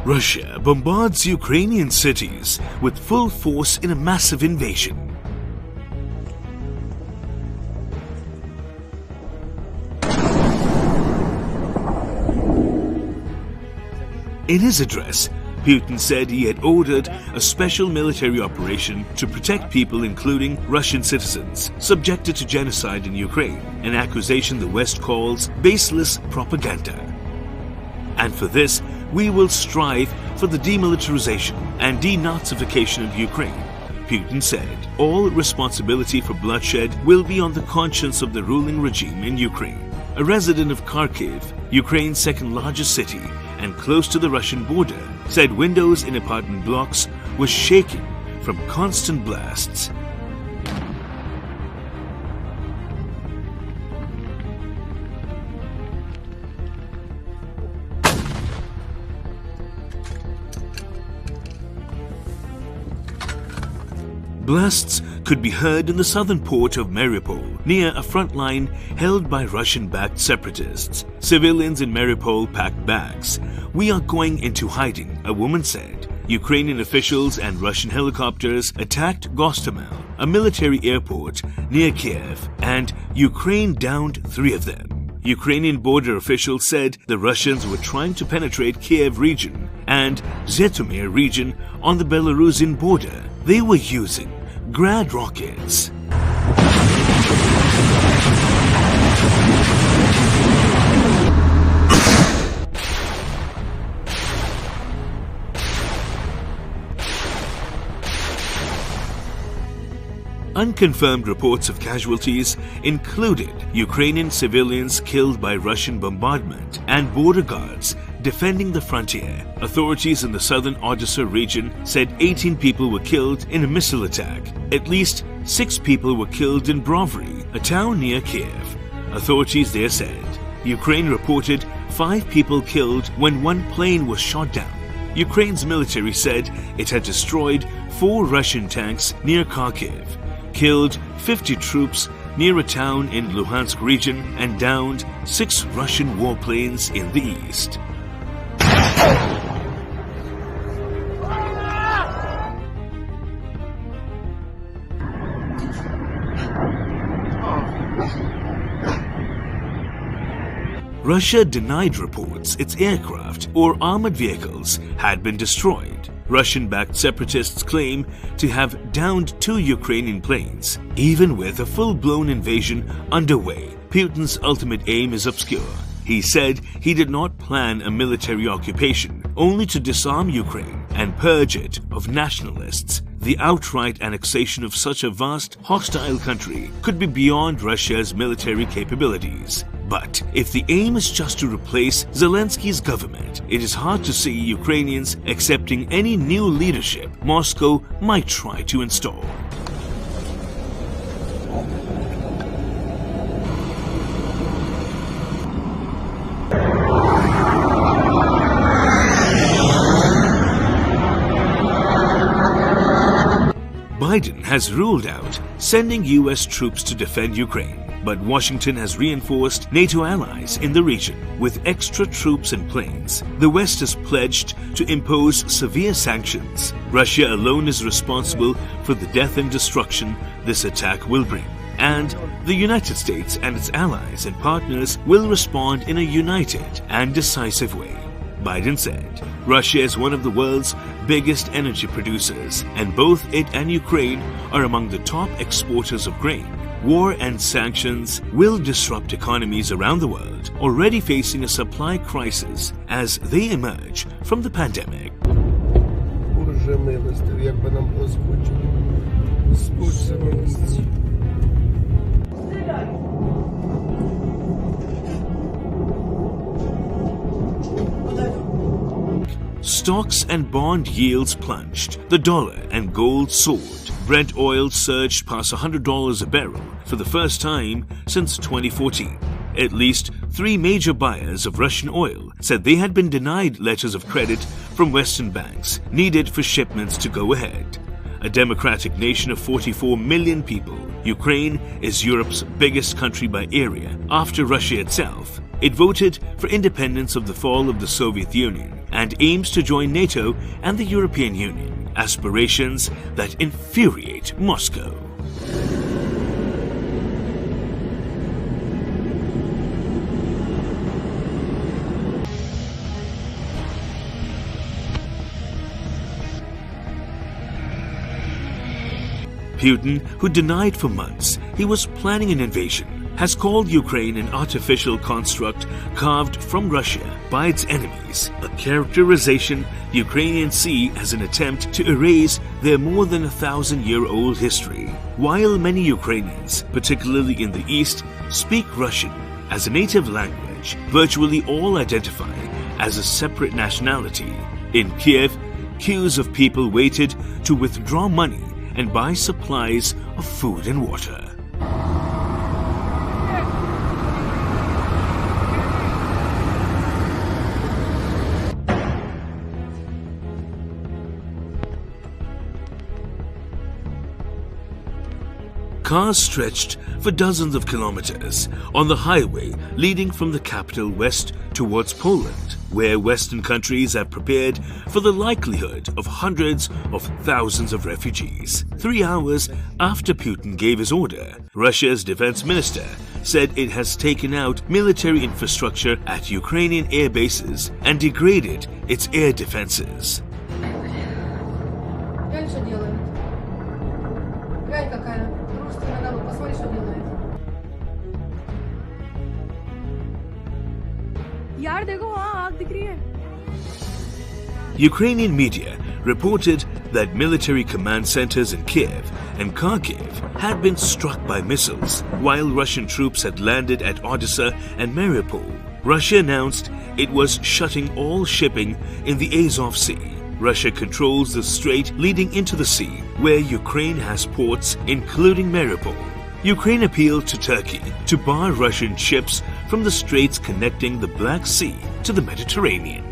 Russia bombards Ukrainian cities with full force in a massive invasion. In his address, Putin said he had ordered a special military operation to protect people, including Russian citizens, subjected to genocide in Ukraine, an accusation the West calls baseless propaganda. And for this, we will strive for the demilitarization and denazification of Ukraine, Putin said. All responsibility for bloodshed will be on the conscience of the ruling regime in Ukraine. A resident of Kyiv, Ukraine's second largest city and close to the Russian border, said windows in apartment blocks were shaking from constant blasts. Blasts could be heard in the southern port of Mariupol, near a front line held by Russian-backed separatists. Civilians in Mariupol packed bags. "We are going into hiding," a woman said. Ukrainian officials and Russian helicopters attacked Gostomel, a military airport near Kyiv, and Ukraine downed 3 of them. Ukrainian border officials said the Russians were trying to penetrate Kyiv region and Zhytomyr region on the Belarusian border. They were using Grad rockets. Unconfirmed reports of casualties included Ukrainian civilians killed by Russian bombardment and border guards defending the frontier. Authorities in the southern Odessa region said 18 people were killed in a missile attack. At least 6 people were killed in Brovary, a town near Kyiv. Authorities there said Ukraine reported 5 people killed when 1 plane was shot down. Ukraine's military said it had destroyed 4 Russian tanks near Kharkiv, killed 50 troops near a town in Luhansk region, and downed 6 Russian warplanes in the east. Russia denied reports its aircraft or armored vehicles had been destroyed. Russian-backed separatists claim to have downed 2 Ukrainian planes. Even with a full-blown invasion underway, Putin's ultimate aim is obscure. He said he did not plan a military occupation, only to disarm Ukraine and purge it of nationalists. The outright annexation of such a vast, hostile country could be beyond Russia's military capabilities. But if the aim is just to replace Zelensky's government, it is hard to see Ukrainians accepting any new leadership Moscow might try to install. Biden has ruled out sending US troops to defend Ukraine, but Washington has reinforced NATO allies in the region with extra troops and planes. The West has pledged to impose severe sanctions. Russia alone is responsible for the death and destruction this attack will bring. And the United States and its allies and partners will respond in a united and decisive way. Biden said, Russia is one of the world's biggest energy producers, and both it and Ukraine are among the top exporters of grain. War and sanctions will disrupt economies around the world, already facing a supply crisis as they emerge from the pandemic. Stocks and bond yields plunged. The dollar and gold soared. Brent oil surged past $100 a barrel for the first time since 2014. At least 3 major buyers of Russian oil said they had been denied letters of credit from Western banks needed for shipments to go ahead. A democratic nation of 44 million people, Ukraine is Europe's biggest country by area after Russia itself. It voted for independence of the fall of the Soviet Union and aims to join NATO and the European Union, aspirations that infuriate Moscow. Putin, who denied for months he was planning an invasion, has called Ukraine an artificial construct carved from Russia by its enemies, a characterization Ukrainians see as an attempt to erase their more than 1,000-year-old history. While many Ukrainians, particularly in the East, speak Russian as a native language, virtually all identify as a separate nationality. In Kyiv, queues of people waited to withdraw money and buy supplies of food and water. Cars stretched for dozens of kilometers on the highway leading from the capital west towards Poland, where Western countries have prepared for the likelihood of hundreds of thousands of refugees. 3 hours after Putin gave his order, Russia's defense minister said it has taken out military infrastructure at Ukrainian air bases and degraded its air defenses. Ukrainian media reported that military command centers in Kyiv and Kharkiv had been struck by missiles, while Russian troops had landed at Odessa and Mariupol. Russia announced it was shutting all shipping in the Azov Sea. Russia controls the strait leading into the sea, where Ukraine has ports, including Mariupol. Ukraine appealed to Turkey to bar Russian ships from the straits connecting the Black Sea to the Mediterranean.